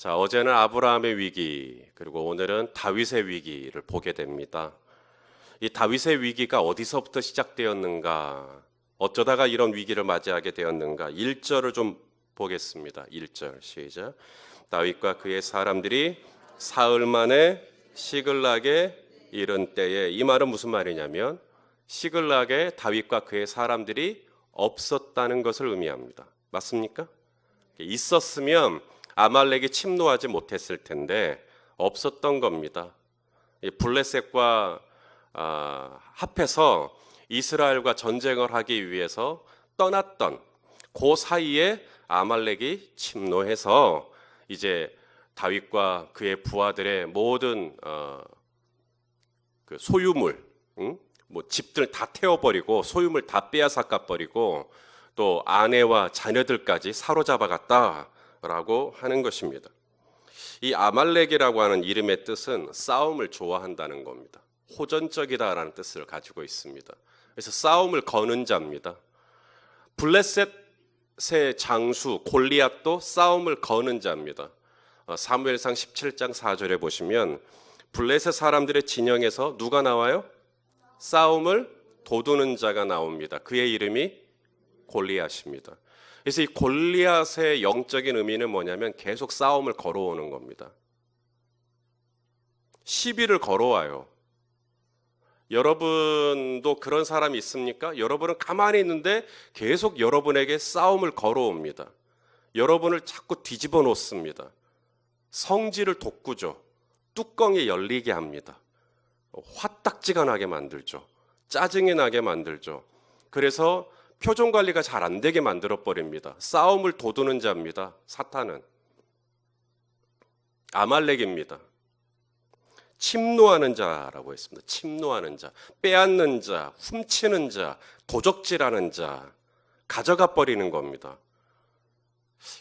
자, 어제는 아브라함의 위기, 그리고 오늘은 다윗의 위기를 보게 됩니다. 이 다윗의 위기가 어디서부터 시작되었는가? 어쩌다가 이런 위기를 맞이하게 되었는가? 1절을 좀 보겠습니다. 1절 시작. 다윗과 그의 사람들이 사흘 만에 시글락에 이른 때에, 이 말은 무슨 말이냐면 시글락에 다윗과 그의 사람들이 없었다는 것을 의미합니다. 맞습니까? 있었으면 아말렉이 침노하지 못했을 텐데 없었던 겁니다. 블레셋과 합해서 이스라엘과 전쟁을 하기 위해서 떠났던 그 사이에 아말렉이 침노해서 이제 다윗과 그의 부하들의 모든 그 소유물, 뭐 집들 다 태워버리고 소유물 다 빼앗아 버리고 또 아내와 자녀들까지 사로잡아갔다라고 하는 것입니다. 이 아말렉이라고 하는 이름의 뜻은 싸움을 좋아한다는 겁니다. 호전적이다라는 뜻을 가지고 있습니다. 그래서 싸움을 거는 자입니다. 블레셋의 장수 골리앗도 싸움을 거는 자입니다. 사무엘상 17장 4절에 보시면 블레셋 사람들의 진영에서 누가 나와요? 싸움을 도두는 자가 나옵니다. 그의 이름이 골리앗입니다. 그래서 이 골리앗의 영적인 의미는 뭐냐면 계속 싸움을 걸어오는 겁니다. 시비를 걸어와요. 여러분도 그런 사람이 있습니까? 여러분은 가만히 있는데 계속 여러분에게 싸움을 걸어옵니다. 여러분을 자꾸 뒤집어 놓습니다. 성질을 돋구죠. 뚜껑이 열리게 합니다. 화딱지가 나게 만들죠. 짜증이 나게 만들죠. 그래서 표정 관리가 잘 안 되게 만들어 버립니다. 싸움을 돋우는 자입니다. 사탄은 아말렉입니다. 침노하는 자라고 했습니다. 침노하는 자, 빼앗는 자, 훔치는 자, 도적질하는 자, 가져가 버리는 겁니다.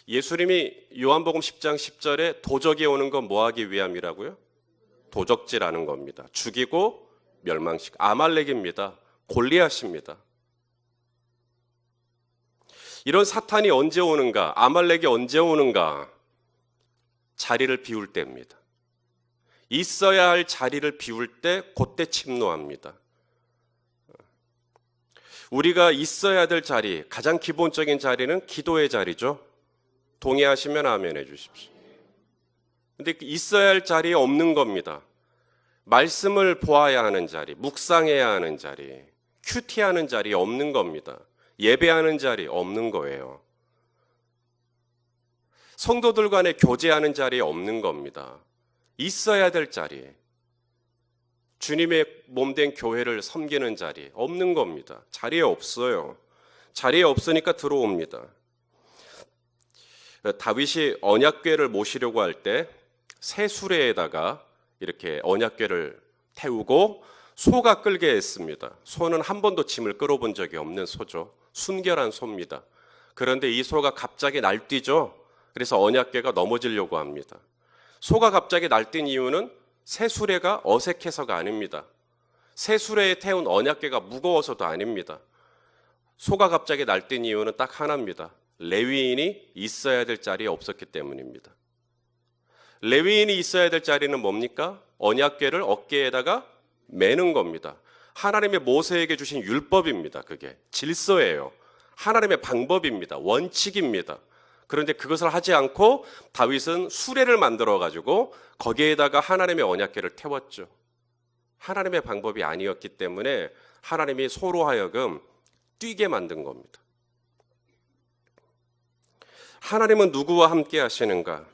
예수님이 요한복음 10장 10절에 도적이 오는 건 뭐 하기 위함이라고요? 도적질하는 겁니다. 죽이고 멸망시키고. 아말렉입니다. 골리앗입니다. 이런 사탄이 언제 오는가? 아말렉이 언제 오는가? 자리를 비울 때입니다. 있어야 할 자리를 비울 때 그때 침노합니다. 우리가 있어야 될 자리, 가장 기본적인 자리는 기도의 자리죠. 동의하시면 아멘 해주십시오. 근데 있어야 할 자리에 없는 겁니다. 말씀을 보아야 하는 자리, 묵상해야 하는 자리, 큐티하는 자리에 없는 겁니다. 예배하는 자리 없는 거예요. 성도들 간에 교제하는 자리에 없는 겁니다. 있어야 될 자리에, 주님의 몸된 교회를 섬기는 자리에 없는 겁니다. 자리에 없어요. 자리에 없으니까 들어옵니다. 다윗이 언약궤를 모시려고 할 때 새 수레에다가 이렇게 언약궤를 태우고 소가 끌게 했습니다. 소는 한 번도 짐을 끌어본 적이 없는 소죠. 순결한 소입니다. 그런데 이 소가 갑자기 날뛰죠. 그래서 언약궤가 넘어지려고 합니다. 소가 갑자기 날뛴 이유는 새 수레가 어색해서가 아닙니다. 새 수레에 태운 언약궤가 무거워서도 아닙니다. 소가 갑자기 날뛴 이유는 딱 하나입니다. 레위인이 있어야 될 자리에 없었기 때문입니다. 레위인이 있어야 될 자리는 뭡니까? 언약궤를 어깨에다가 매는 겁니다. 하나님의 모세에게 주신 율법입니다. 그게 질서예요. 하나님의 방법입니다. 원칙입니다. 그런데 그것을 하지 않고 다윗은 수레를 만들어 가지고 거기에다가 하나님의 언약궤를 태웠죠. 하나님의 방법이 아니었기 때문에 하나님이 소로 하여금 뛰게 만든 겁니다. 하나님은 누구와 함께 하시는가?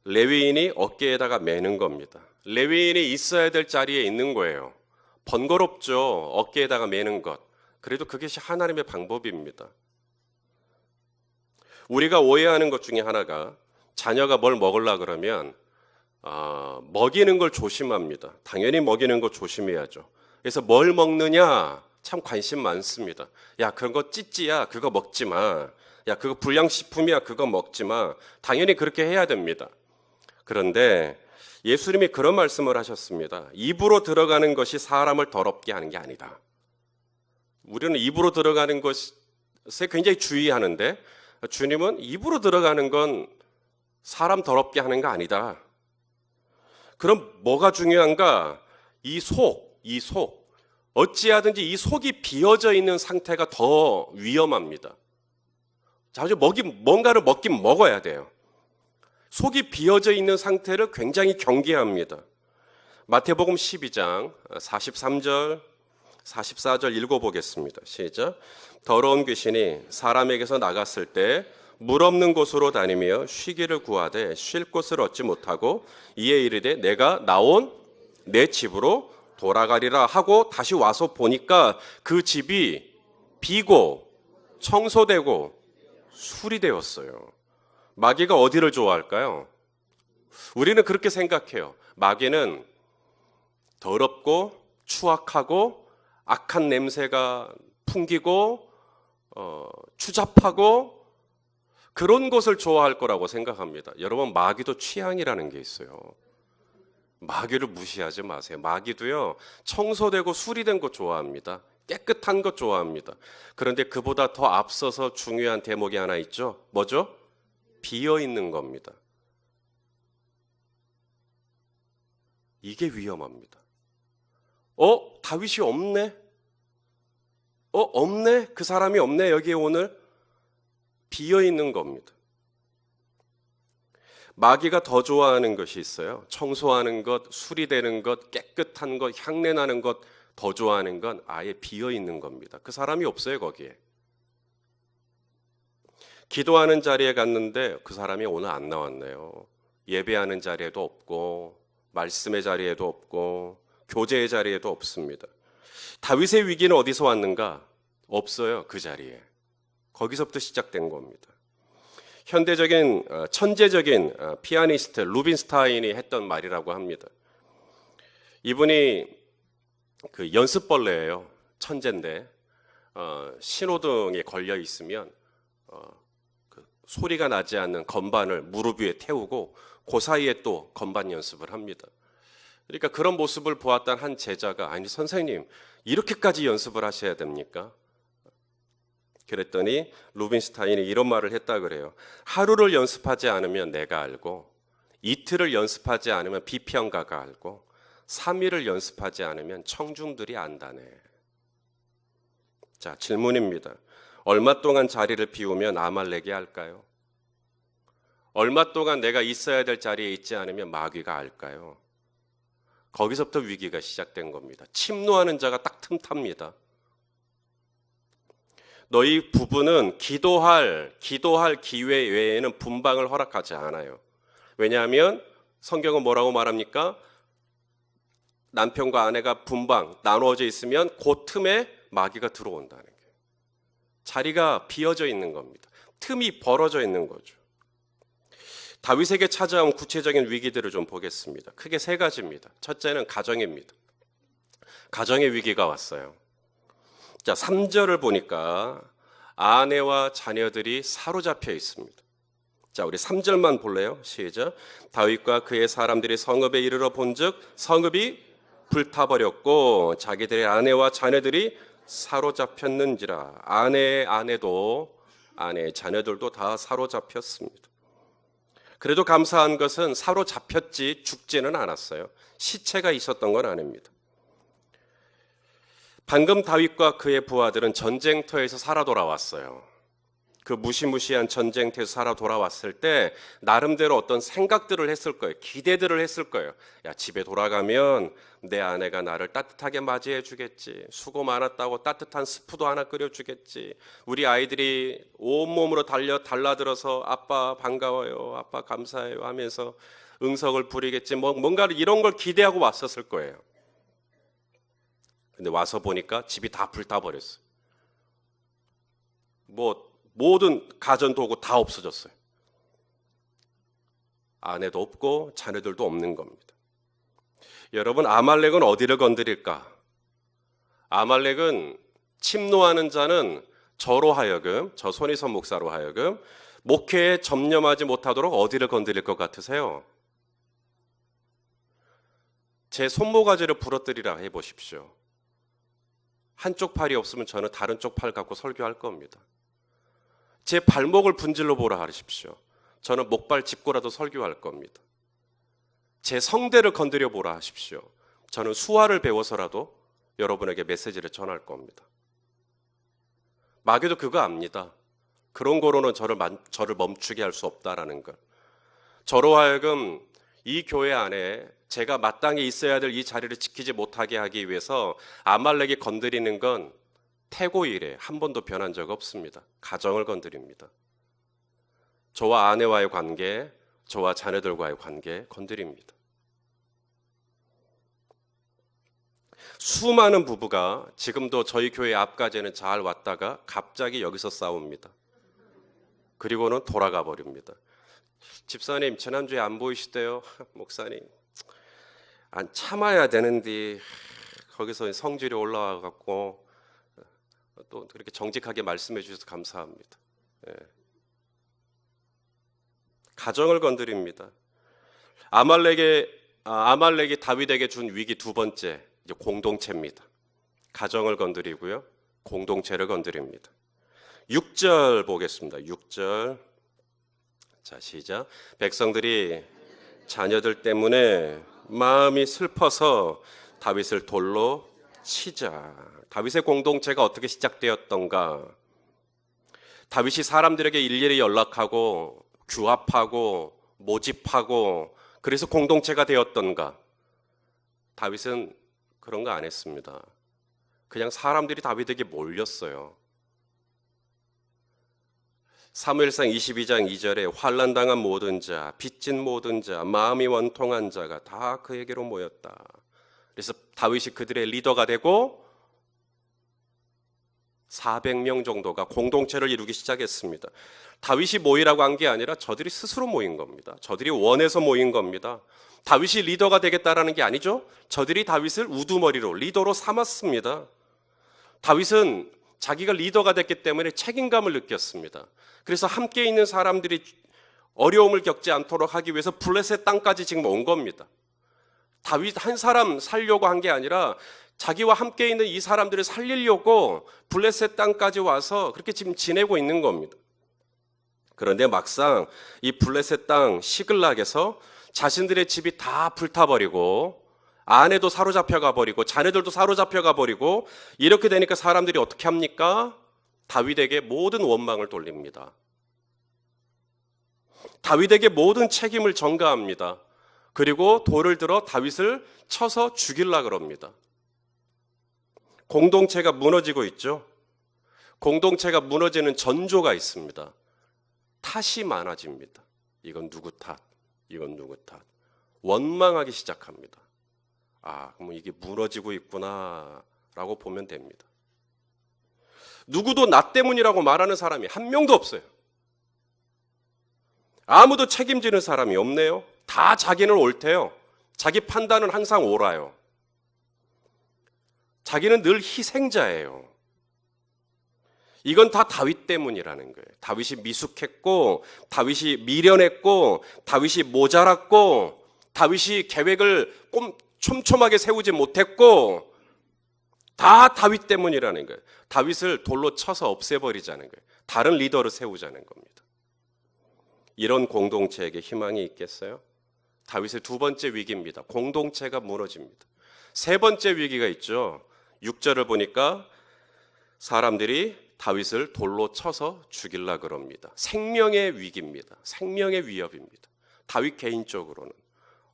레위인이 어깨에다가 매는 겁니다. 레위인이 있어야 될 자리에 있는 거예요. 번거롭죠. 어깨에다가 매는 것. 그래도 그것이 하나님의 방법입니다. 우리가 오해하는 것 중에 하나가 자녀가 뭘 먹으려고 그러면 먹이는 걸 조심합니다. 당연히 먹이는 거 조심해야죠. 그래서 뭘 먹느냐 참 관심 많습니다. 야, 그런 거 찌찌야. 그거 먹지 마. 야, 그거 불량식품이야. 그거 먹지 마. 당연히 그렇게 해야 됩니다. 그런데 예수님이 그런 말씀을 하셨습니다. 입으로 들어가는 것이 사람을 더럽게 하는 게 아니다. 우리는 입으로 들어가는 것에 굉장히 주의하는데 주님은 입으로 들어가는 건 사람 더럽게 하는 거 아니다. 그럼 뭐가 중요한가? 이 속. 어찌하든지 이 속이 비어져 있는 상태가 더 위험합니다. 자주 뭔가를 먹긴 먹어야 돼요. 속이 비어져 있는 상태를 굉장히 경계합니다. 마태복음 12장 43절, 44절 읽어보겠습니다. 시작. 더러운 귀신이 사람에게서 나갔을 때 물 없는 곳으로 다니며 쉬기를 구하되 쉴 곳을 얻지 못하고 이에 이르되 내가 나온 내 집으로 돌아가리라 하고 다시 와서 보니까 그 집이 비고 청소되고 수리되었어요. 마귀가 어디를 좋아할까요? 우리는 그렇게 생각해요. 마귀는 더럽고 추악하고 악한 냄새가 풍기고 추잡하고 그런 것을 좋아할 거라고 생각합니다. 여러분, 마귀도 취향이라는 게 있어요. 마귀를 무시하지 마세요. 마귀도요, 청소되고 수리된 것 좋아합니다. 깨끗한 것 좋아합니다. 그런데 그보다 더 앞서서 중요한 대목이 하나 있죠. 뭐죠? 비어 있는 겁니다. 이게 위험합니다. 다윗이 없네? 없네? 그 사람이 없네, 여기에 오늘? 비어 있는 겁니다. 마귀가 더 좋아하는 것이 있어요. 청소하는 것, 수리되는 것, 깨끗한 것, 향내 나는 것 더 좋아하는 건 아예 비어 있는 겁니다. 그 사람이 없어요, 거기에. 기도하는 자리에 갔는데 그 사람이 오늘 안 나왔네요. 예배하는 자리에도 없고 말씀의 자리에도 없고 교제의 자리에도 없습니다. 다윗의 위기는 어디서 왔는가? 없어요, 그 자리에. 거기서부터 시작된 겁니다. 현대적인 천재적인 피아니스트 루빈스타인이 했던 말이라고 합니다. 이분이 그 연습벌레예요. 천재인데 신호등에 걸려 있으면 그 소리가 나지 않는 건반을 무릎 위에 태우고 그 사이에 또 건반 연습을 합니다. 그러니까 그런 모습을 보았던 한 제자가 아니 선생님 이렇게까지 연습을 하셔야 됩니까? 그랬더니 루빈스타인이 이런 말을 했다 그래요. 하루를 연습하지 않으면 내가 알고 이틀을 연습하지 않으면 비평가가 알고 3일을 연습하지 않으면 청중들이 안다네. 자, 질문입니다. 얼마 동안 자리를 비우면 아말렉이 알까요? 얼마 동안 내가 있어야 될 자리에 있지 않으면 마귀가 알까요? 거기서부터 위기가 시작된 겁니다. 침노하는 자가 딱 틈탑니다. 너희 부부는 기도할 기회 외에는 분방을 허락하지 않아요. 왜냐하면 성경은 뭐라고 말합니까? 남편과 아내가 분방, 나누어져 있으면 그 틈에 마귀가 들어온다는 거예요. 자리가 비어져 있는 겁니다. 틈이 벌어져 있는 거죠. 다윗에게 찾아온 구체적인 위기들을 좀 보겠습니다. 크게 세 가지입니다. 첫째는 가정입니다. 가정의 위기가 왔어요. 자, 3절을 보니까 아내와 자녀들이 사로잡혀 있습니다. 자, 우리 3절만 볼래요? 시작. 다윗과 그의 사람들이 성읍에 이르러 본즉 성읍이 불타버렸고 자기들의 아내와 자녀들이 사로잡혔는지라. 아내의 아내도 아내의 자녀들도 다 사로잡혔습니다. 그래도 감사한 것은 사로잡혔지 죽지는 않았어요. 시체가 있었던 건 아닙니다. 방금 다윗과 그의 부하들은 전쟁터에서 살아 돌아왔어요. 그 무시무시한 전쟁터에서 살아 돌아왔을 때 나름대로 어떤 생각들을 했을 거예요. 기대들을 했을 거예요. 야, 집에 돌아가면 내 아내가 나를 따뜻하게 맞이해 주겠지. 수고 많았다고 따뜻한 스프도 하나 끓여주겠지. 우리 아이들이 온몸으로 달라들어서 아빠 반가워요, 아빠 감사해요 하면서 응석을 부리겠지. 뭔가를 이런 걸 기대하고 왔었을 거예요. 근데 와서 보니까 집이 다 불타버렸어요. 모든 가전도구 다 없어졌어요. 아내도 없고 자녀들도 없는 겁니다. 여러분, 아말렉은 어디를 건드릴까? 아말렉은 침노하는 자는 저로 하여금, 저 손희선 목사로 하여금 목회에 접념하지 못하도록 어디를 건드릴 것 같으세요? 제 손모가지를 부러뜨리라 해보십시오. 한쪽 팔이 없으면 저는 다른 쪽 팔 갖고 설교할 겁니다. 제 발목을 분질러 보라 하십시오. 저는 목발 짚고라도 설교할 겁니다. 제 성대를 건드려 보라 하십시오. 저는 수화를 배워서라도 여러분에게 메시지를 전할 겁니다. 마귀도 그거 압니다. 그런 거로는 저를 멈추게 할 수 없다라는 걸. 저로 하여금 이 교회 안에 제가 마땅히 있어야 될 이 자리를 지키지 못하게 하기 위해서 아말렉이 건드리는 건 태고 이래 한 번도 변한 적 없습니다. 가정을 건드립니다. 저와 아내와의 관계, 저와 자녀들과의 관계 건드립니다. 수많은 부부가 지금도 저희 교회 앞까지는 잘 왔다가 갑자기 여기서 싸웁니다. 그리고는 돌아가 버립니다. 집사님, 지난주에 안 보이시대요? 목사님, 안 참아야 되는데 거기서 성질이 올라와 갖고 또 그렇게 정직하게 말씀해 주셔서 감사합니다. 예. 가정을 건드립니다. 아말렉이 다윗에게 준 위기 두 번째, 이제 공동체입니다. 가정을 건드리고요, 공동체를 건드립니다. 6절 보겠습니다. 6절. 자, 시작. 백성들이 자녀들 때문에 마음이 슬퍼서 다윗을 돌로 치자. 다윗의 공동체가 어떻게 시작되었던가? 다윗이 사람들에게 일일이 연락하고 규합하고 모집하고 그래서 공동체가 되었던가? 다윗은 그런 거 안 했습니다. 그냥 사람들이 다윗에게 몰렸어요. 사무엘상 22장 2절에 환난당한 모든 자, 빚진 모든 자, 마음이 원통한 자가 다 그에게로 모였다. 그래서 다윗이 그들의 리더가 되고 400명 정도가 공동체를 이루기 시작했습니다. 다윗이 모이라고 한 게 아니라 저들이 스스로 모인 겁니다. 저들이 원해서 모인 겁니다. 다윗이 리더가 되겠다라는 게 아니죠. 저들이 다윗을 우두머리로 리더로 삼았습니다. 다윗은 자기가 리더가 됐기 때문에 책임감을 느꼈습니다. 그래서 함께 있는 사람들이 어려움을 겪지 않도록 하기 위해서 블레셋 땅까지 지금 온 겁니다. 다윗 한 사람 살려고 한 게 아니라 자기와 함께 있는 이 사람들을 살리려고 블레셋 땅까지 와서 그렇게 지금 지내고 있는 겁니다. 그런데 막상 이 블레셋 땅 시글락에서 자신들의 집이 다 불타버리고 아내도 사로잡혀가 버리고 자녀들도 사로잡혀가 버리고 이렇게 되니까 사람들이 어떻게 합니까? 다윗에게 모든 원망을 돌립니다. 다윗에게 모든 책임을 전가합니다. 그리고 돌을 들어 다윗을 쳐서 죽이려고 그럽니다. 공동체가 무너지고 있죠. 공동체가 무너지는 전조가 있습니다. 탓이 많아집니다. 이건 누구 탓, 이건 누구 탓. 원망하기 시작합니다. 아, 그럼 이게 무너지고 있구나라고 보면 됩니다. 누구도 나 때문이라고 말하는 사람이 한 명도 없어요. 아무도 책임지는 사람이 없네요. 다 자기는 옳대요. 자기 판단은 항상 옳아요. 자기는 늘 희생자예요. 이건 다 다윗 때문이라는 거예요. 다윗이 미숙했고, 다윗이 미련했고, 다윗이 모자랐고, 다윗이 계획을 촘촘하게 세우지 못했고, 다 다윗 때문이라는 거예요. 다윗을 돌로 쳐서 없애버리자는 거예요. 다른 리더를 세우자는 겁니다. 이런 공동체에게 희망이 있겠어요? 다윗의 두 번째 위기입니다. 공동체가 무너집니다. 세 번째 위기가 있죠. 6절을 보니까 사람들이 다윗을 돌로 쳐서 죽이려고 그럽니다. 생명의 위기입니다. 생명의 위협입니다. 다윗 개인적으로는.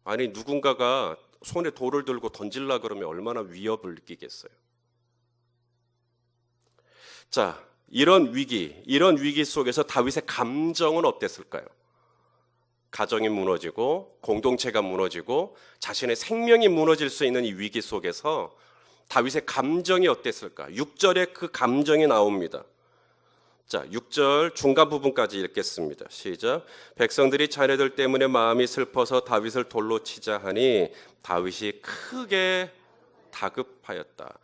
아니, 누군가가 손에 돌을 들고 던지려고 그러면 얼마나 위협을 느끼겠어요. 자, 이런 위기 속에서 다윗의 감정은 어땠을까요? 가정이 무너지고 공동체가 무너지고 자신의 생명이 무너질 수 있는 이 위기 속에서 다윗의 감정이 어땠을까? 6절에 그 감정이 나옵니다. 자, 6절 중간 부분까지 읽겠습니다. 시작. 백성들이 자네들 때문에 마음이 슬퍼서 다윗을 돌로 치자 하니 다윗이 크게 다급하였다.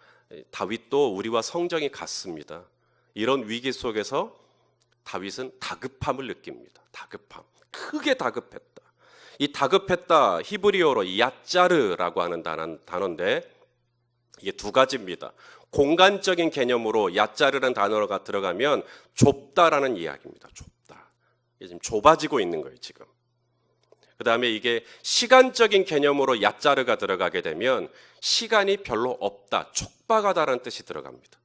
다윗도 우리와 성정이 같습니다. 이런 위기 속에서 다윗은 다급함을 느낍니다. 다급함. 크게 다급했다. 이 다급했다, 히브리어로 야짜르라고 하는 단어인데 이게 두 가지입니다. 공간적인 개념으로 야짜르라는 단어가 들어가면 좁다라는 이야기입니다. 좁다. 이게 지금 좁아지고 있는 거예요, 지금. 그 다음에 이게 시간적인 개념으로 야자르가 들어가게 되면 시간이 별로 없다, 촉박하다라는 뜻이 들어갑니다.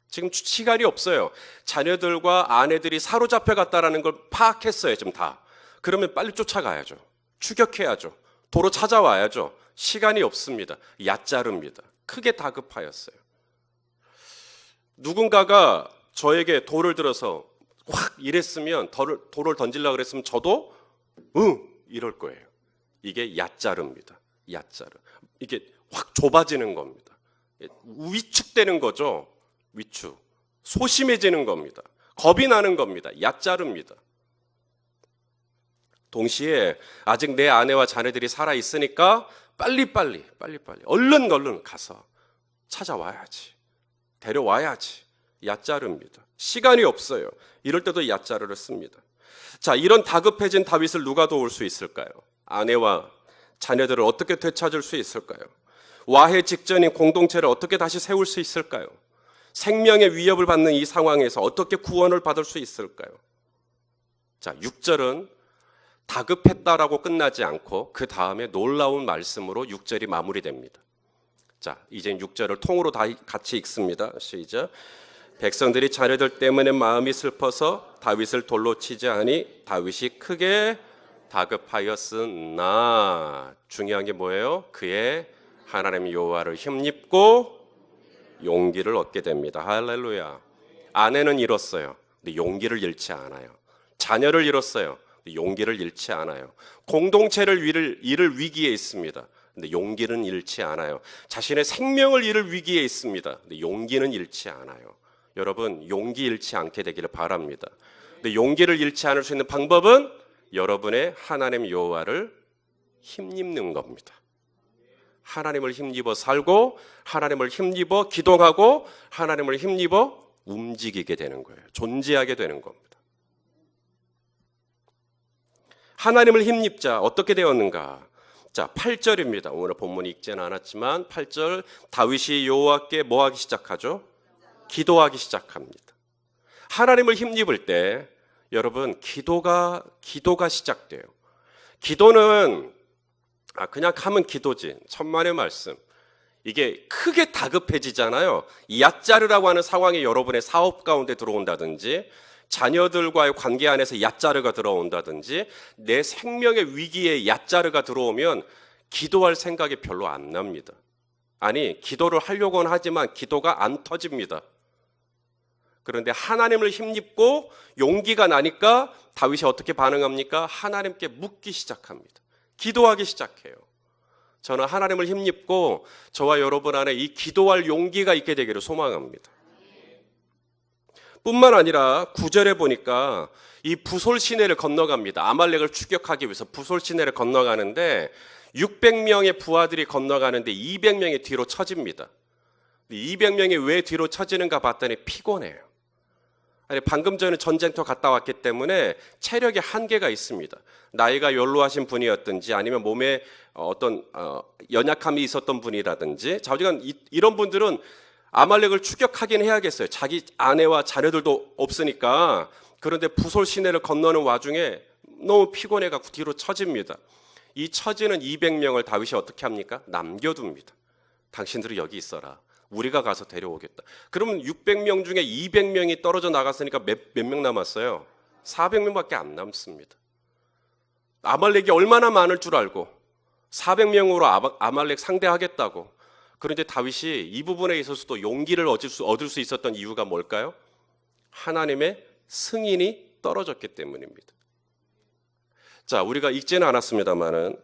지금 시간이 없어요. 자녀들과 아내들이 사로잡혀 갔다라는 걸 파악했어요, 지금 다. 그러면 빨리 쫓아가야죠. 추격해야죠. 도로 찾아와야죠. 시간이 없습니다. 야자르입니다. 크게 다급하였어요. 누군가가 저에게 돌을 들어서 확 이랬으면, 돌을 던지려고 그랬으면 저도 응 이럴 거예요. 이게 야자르입니다. 야자르. 이게 확 좁아지는 겁니다. 위축되는 거죠. 위축. 소심해지는 겁니다. 겁이 나는 겁니다. 야자르입니다. 동시에 아직 내 아내와 자녀들이 살아 있으니까 빨리빨리 얼른 가서 찾아와야지. 데려와야지. 야자르입니다. 시간이 없어요. 이럴 때도 야자르를 씁니다. 자, 이런 다급해진 다윗을 누가 도울 수 있을까요? 아내와 자녀들을 어떻게 되찾을 수 있을까요? 와해 직전인 공동체를 어떻게 다시 세울 수 있을까요? 생명의 위협을 받는 이 상황에서 어떻게 구원을 받을 수 있을까요? 자, 6절은 다급했다라고 끝나지 않고 그 다음에 놀라운 말씀으로 6절이 마무리됩니다. 자, 이제 6절을 통으로 다 같이 읽습니다. 시작. 백성들이 자녀들 때문에 마음이 슬퍼서 다윗을 돌로 치자 하니 다윗이 크게 다급하였으나, 중요한 게 뭐예요? 그의 하나님 여호와를 힘입고 용기를 얻게 됩니다. 할렐루야. 아내는 잃었어요. 근데 용기를 잃지 않아요. 자녀를 잃었어요. 근데 용기를 잃지 않아요. 공동체를 잃을 위기에 있습니다. 근데 용기는 잃지 않아요. 자신의 생명을 잃을 위기에 있습니다. 근데 용기는 잃지 않아요. 여러분, 용기 잃지 않게 되기를 바랍니다. 근데 용기를 잃지 않을 수 있는 방법은 여러분의 하나님 여호와를 힘입는 겁니다. 하나님을 힘입어 살고, 하나님을 힘입어 기도하고, 하나님을 힘입어 움직이게 되는 거예요. 존재하게 되는 겁니다. 하나님을 힘입자. 어떻게 되었는가? 자, 8절입니다. 오늘 본문이 읽지는 않았지만 8절, 다윗이 여호와께 뭐 하기 시작하죠? 기도하기 시작합니다. 하나님을 힘입을 때 여러분, 기도가 시작돼요. 기도는 그냥 하면 기도지. 천만의 말씀. 이게 크게 다급해지잖아요. 야자르라고 하는 상황이 여러분의 사업 가운데 들어온다든지, 자녀들과의 관계 안에서 야자르가 들어온다든지, 내 생명의 위기에 야자르가 들어오면 기도할 생각이 별로 안 납니다. 아니, 기도를 하려고는 하지만 기도가 안 터집니다. 그런데 하나님을 힘입고 용기가 나니까 다윗이 어떻게 반응합니까? 하나님께 묻기 시작합니다. 기도하기 시작해요. 저는 하나님을 힘입고 저와 여러분 안에 이 기도할 용기가 있게 되기를 소망합니다. 뿐만 아니라 9절에 보니까 이 부솔 시내를 건너갑니다. 아말렉을 추격하기 위해서 부솔 시내를 건너가는데 600명의 부하들이 건너가는데 200명이 뒤로 처집니다. 200명이 왜 뒤로 처지는가 봤더니 피곤해요. 아니, 방금 전에 전쟁터 갔다 왔기 때문에 체력에 한계가 있습니다. 나이가 연로하신 분이었든지 아니면 몸에 어떤 연약함이 있었던 분이라든지, 자우지간 이런 분들은 아말렉을 추격하긴 해야겠어요. 자기 아내와 자녀들도 없으니까. 그런데 부솔 시내를 건너는 와중에 너무 피곤해갖고 뒤로 처집니다. 이 처지는 200명을 다윗이 어떻게 합니까? 남겨둡니다. 당신들이 여기 있어라. 우리가 가서 데려오겠다. 그러면 600명 중에 200명이 떨어져 나갔으니까 몇 명 남았어요? 400명밖에 안 남습니다. 아말렉이 얼마나 많을 줄 알고 400명으로 아말렉 상대하겠다고. 그런데 다윗이 이 부분에 있어서도 용기를 얻을 수 있었던 이유가 뭘까요? 하나님의 승인이 떨어졌기 때문입니다. 자, 우리가 읽지는 않았습니다만은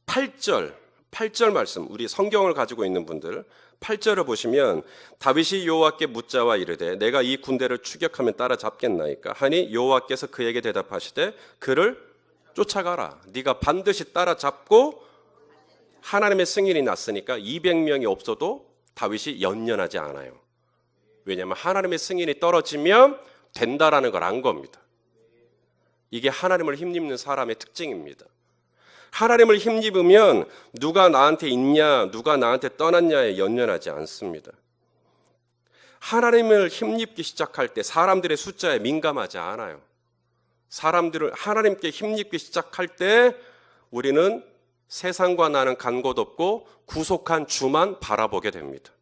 8절 말씀, 우리 성경을 가지고 있는 분들 8절을 보시면 다윗이 여호와께 묻자와 이르되 내가 이 군대를 추격하면 따라잡겠나이까 하니 여호와께서 그에게 대답하시되 그를 쫓아가라. 네가 반드시 따라잡고, 하나님의 승인이 났으니까 200명이 없어도 다윗이 연연하지 않아요. 왜냐하면 하나님의 승인이 떨어지면 된다라는 걸 안 겁니다. 이게 하나님을 힘입는 사람의 특징입니다. 하나님을 힘입으면 누가 나한테 있냐, 누가 나한테 떠났냐에 연연하지 않습니다. 하나님을 힘입기 시작할 때 사람들의 숫자에 민감하지 않아요. 사람들을 하나님께 힘입기 시작할 때 우리는 세상과 나는 간 곳 없고 구속한 주만 바라보게 됩니다.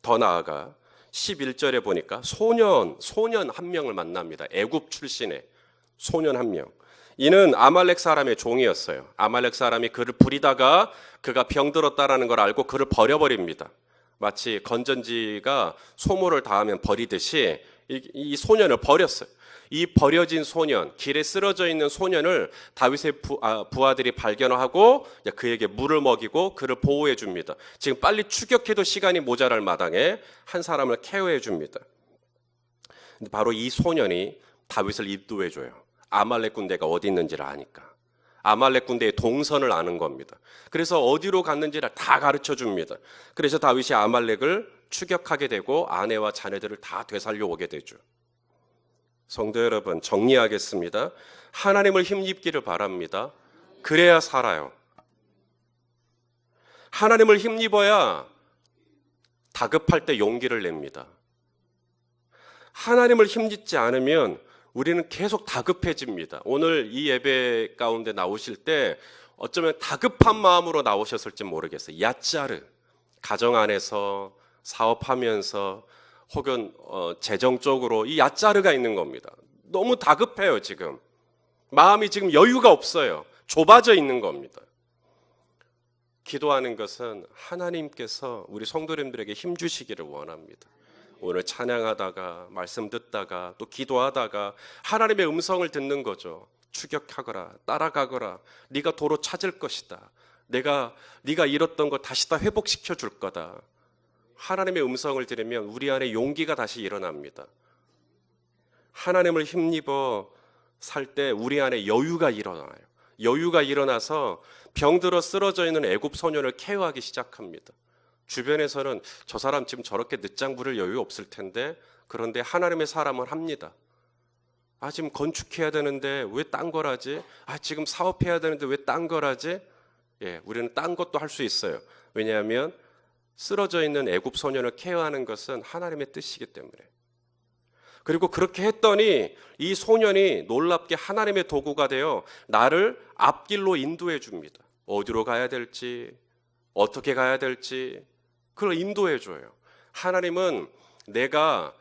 더 나아가 11절에 보니까 소년 한 명을 만납니다. 애굽 출신의 소년 한 명. 이는 아말렉 사람의 종이었어요. 아말렉 사람이 그를 부리다가 그가 병들었다라는 걸 알고 그를 버려버립니다. 마치 건전지가 소모를 다하면 버리듯이 이 소년을 버렸어요. 이 버려진 소년, 길에 쓰러져 있는 소년을 다윗의 부하들이 발견하고 그에게 물을 먹이고 그를 보호해 줍니다. 지금 빨리 추격해도 시간이 모자랄 마당에 한 사람을 케어해 줍니다. 바로 이 소년이 다윗을 인도해 줘요. 아말렉 군대가 어디 있는지를 아니까. 아말렉 군대의 동선을 아는 겁니다. 그래서 어디로 갔는지를 다 가르쳐 줍니다. 그래서 다윗이 아말렉을 추격하게 되고 아내와 자녀들을 다 되살려 오게 되죠. 성도 여러분, 정리하겠습니다. 하나님을 힘입기를 바랍니다. 그래야 살아요. 하나님을 힘입어야 다급할 때 용기를 냅니다. 하나님을 힘입지 않으면 우리는 계속 다급해집니다. 오늘 이 예배 가운데 나오실 때 어쩌면 다급한 마음으로 나오셨을지 모르겠어요. 야짜르, 가정 안에서 사업하면서 혹은 재정적으로 이 야짜르가 있는 겁니다. 너무 다급해요. 지금 마음이 지금 여유가 없어요. 좁아져 있는 겁니다. 기도하는 것은 하나님께서 우리 성도님들에게 힘 주시기를 원합니다. 오늘 찬양하다가 말씀 듣다가 또 기도하다가 하나님의 음성을 듣는 거죠. 추격하거라, 따라가거라, 네가 도로 찾을 것이다. 네가 잃었던 거 다시 다 회복시켜 줄 거다. 하나님의 음성을 들으면 우리 안에 용기가 다시 일어납니다. 하나님을 힘입어 살 때 우리 안에 여유가 일어나요. 여유가 일어나서 병들어 쓰러져 있는 애굽 소년을 케어하기 시작합니다. 주변에서는 저 사람 지금 저렇게 늦장 부릴 여유 없을 텐데, 그런데 하나님의 사람은 합니다. 지금 건축해야 되는데 왜 딴 걸 하지? 지금 사업해야 되는데 왜 딴 걸 하지? 우리는 딴 것도 할 수 있어요. 왜냐하면 쓰러져 있는 애굽 소년을 케어하는 것은 하나님의 뜻이기 때문에. 그리고 그렇게 했더니 이 소년이 놀랍게 하나님의 도구가 되어 나를 앞길로 인도해 줍니다. 어디로 가야 될지, 어떻게 가야 될지 그걸 인도해 줘요. 하나님은 내가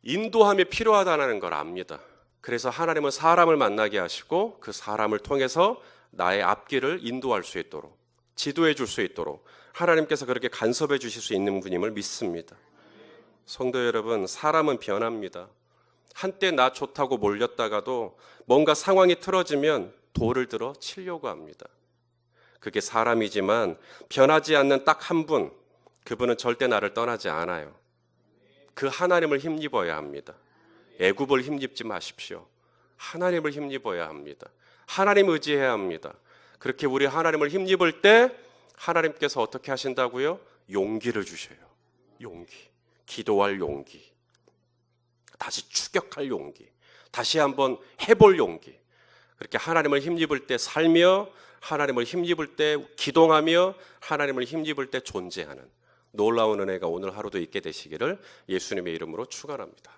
인도함이 필요하다는 걸 압니다. 그래서 하나님은 사람을 만나게 하시고 그 사람을 통해서 나의 앞길을 인도할 수 있도록, 지도해 줄 수 있도록 하나님께서 그렇게 간섭해 주실 수 있는 분임을 믿습니다. 성도 여러분, 사람은 변합니다. 한때 나 좋다고 몰렸다가도 뭔가 상황이 틀어지면 돌을 들어 치려고 합니다. 그게 사람이지만 변하지 않는 딱 한 분, 그분은 절대 나를 떠나지 않아요. 그 하나님을 힘입어야 합니다. 애굽을 힘입지 마십시오. 하나님을 힘입어야 합니다. 하나님 의지해야 합니다. 그렇게 우리 하나님을 힘입을 때 하나님께서 어떻게 하신다고요? 용기를 주셔요. 용기. 기도할 용기. 다시 추격할 용기. 다시 한번 해볼 용기. 그렇게 하나님을 힘입을 때 살며, 하나님을 힘입을 때 기동하며, 하나님을 힘입을 때 존재하는 놀라운 은혜가 오늘 하루도 있게 되시기를 예수님의 이름으로 축원합니다.